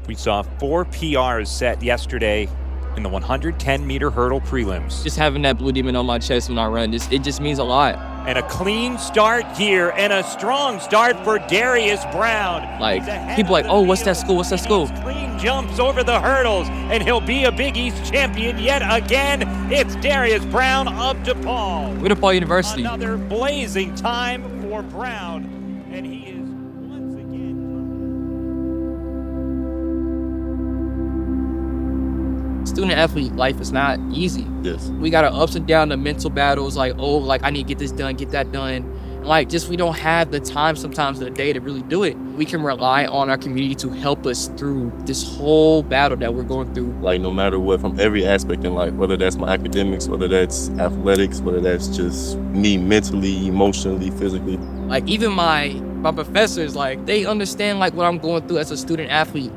We saw 4 PRs set yesterday in the 110-meter hurdle prelims. Just having that blue demon on my chest when I run, it just means a lot. And a clean start here and a strong start for Darius Brown. Like, people are like, oh, what's that school? What's that school? Clean jumps over the hurdles, and he'll be a Big East champion yet again. It's Darius Brown of DePaul. We're DePaul University. Another blazing time for Brown, and he is once again. Student athlete life is not easy. Yes. We got our ups and downs, the mental battles, like, oh, like I need to get this done, get that done. And like, just we don't have the time sometimes of the day to really do it. We can rely on our community to help us through this whole battle that we're going through. Like, no matter what, from every aspect in life, whether that's my academics, whether that's athletics, whether that's just me mentally, emotionally, physically. Like, even my professors, like, they understand like what I'm going through as a student athlete.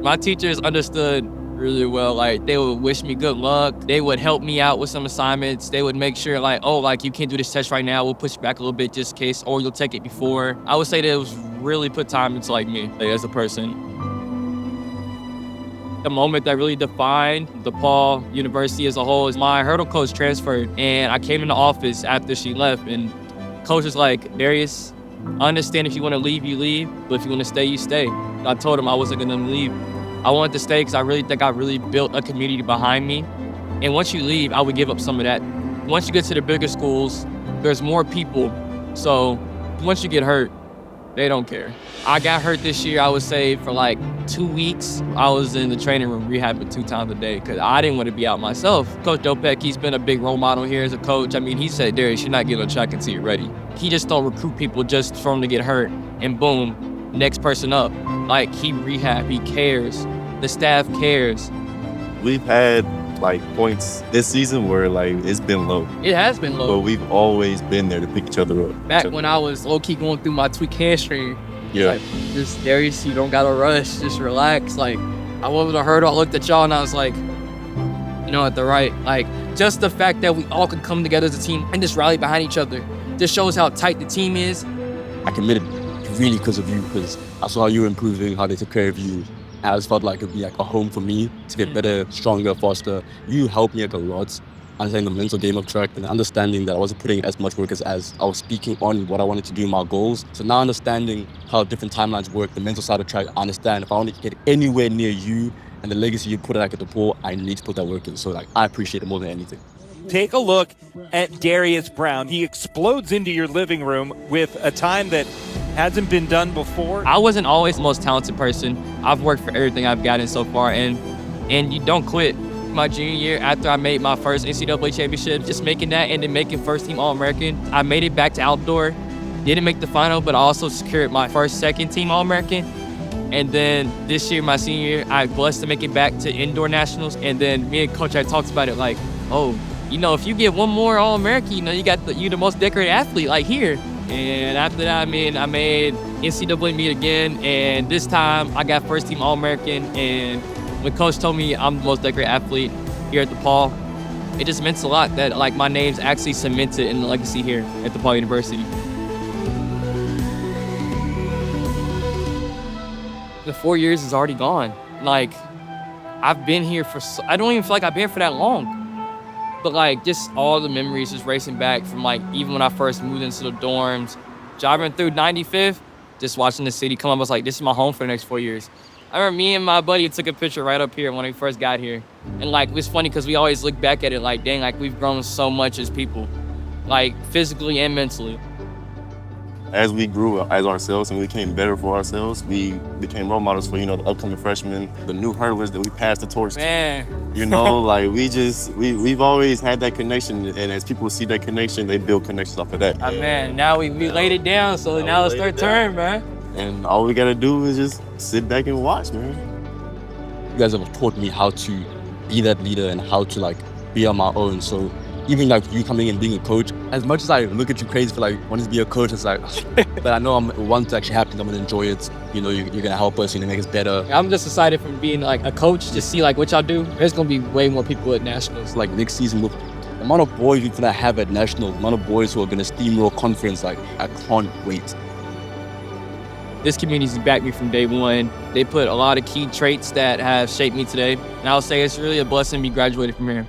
My teachers understood really well. Like, they would wish me good luck. They would help me out with some assignments. They would make sure like, oh, like you can't do this test right now. We'll push you back a little bit just in case, or you'll take it before. I would say that it was really put time into like me, like, as a person. The moment that really defined DePaul University as a whole is my hurdle coach transferred, and I came in the office after she left, and coach was like, Darius, I understand if you want to leave, you leave, but if you want to stay, you stay. I told him I wasn't going to leave. I wanted to stay because I really think I really built a community behind me. And once you leave, I would give up some of that. Once you get to the bigger schools, there's more people. So once you get hurt, they don't care. I got hurt this year, I would say, for like 2 weeks. I was in the training room rehabbing 2 times a day because I didn't want to be out myself. Coach Dopek, he's been a big role model here as a coach. I mean, he said, Darius, you're not getting on track until you're ready. He just don't recruit people just for them to get hurt and boom, next person up. Like, he rehab, he cares. The staff cares. We've had like points this season where like it's been low. It has been low. But we've always been there to pick each other up. Back when I was low-key going through my tweaked hamstring, Yeah. like, just Darius, you don't gotta rush, just relax. Like, I went over the hurdle, I looked at y'all and I was like, you know, at the right. Like, just the fact that we all could come together as a team and just rally behind each other just shows how tight the team is. I committed really because of you, because I saw you improving, how they took care of you. I just felt like it'd be like a home for me to get better, stronger, faster. You helped me like a lot, understanding the mental game of track and understanding that I wasn't putting as much work as I was speaking on what I wanted to do, my goals. So now understanding how different timelines work, the mental side of track, I understand if I want to get anywhere near you and the legacy you put like at DePaul, I need to put that work in. So like, I appreciate it more than anything. Take a look at Darius Brown. He explodes into your living room with a time that hasn't been done before. I wasn't always the most talented person. I've worked for everything I've gotten so far, and you don't quit. My junior year, after I made my first NCAA championship, just making that and then making first team All-American, I made it back to outdoor. Didn't make the final, but I also secured my first second team All-American. And then this year, my senior year, I was blessed to make it back to indoor nationals. And then me and Coach had talked about it like, oh, you know, if you get one more All-American, you know, you the most decorated athlete, like here. And after that, I made NCAA meet again, and this time I got first team All-American. And when Coach told me I'm the most decorated athlete here at DePaul, it just meant a lot that like my name's actually cemented in the legacy here at DePaul University. The 4 years is already gone. Like, I've been here I don't even feel like I've been here for that long. But like, just all the memories just racing back from like, even when I first moved into the dorms, driving through 95th, just watching the city come up, I was like, this is my home for the next 4 years. I remember me and my buddy took a picture right up here when we first got here. And like, it was funny because we always look back at it like, dang, like we've grown so much as people, like physically and mentally. As we grew as ourselves and we became better for ourselves, we became role models for, you know, the upcoming freshmen, the new hurdlers that we passed the torch to. Man. You know, like we've always had that connection, and as people see that connection, they build connections off of that. Man, now we laid it down, so now it's their turn, man. And all we gotta do is just sit back and watch, man. You guys have taught me how to be that leader and how to like be on my own. So even like you coming and being a coach, as much as I look at you crazy for like wanting to be a coach, it's like, but I know once it actually happens, I'm gonna enjoy it. You know, you're gonna help us, make us better. I'm just excited from being like a coach to see like what y'all do. There's gonna be way more people at nationals. Like next season, with the amount of boys we're gonna have at nationals, the amount of boys who are gonna steamroll conference, like I can't wait. this community's backed me from day one. They put a lot of key traits that have shaped me today. And I would say it's really a blessing to be graduated from here.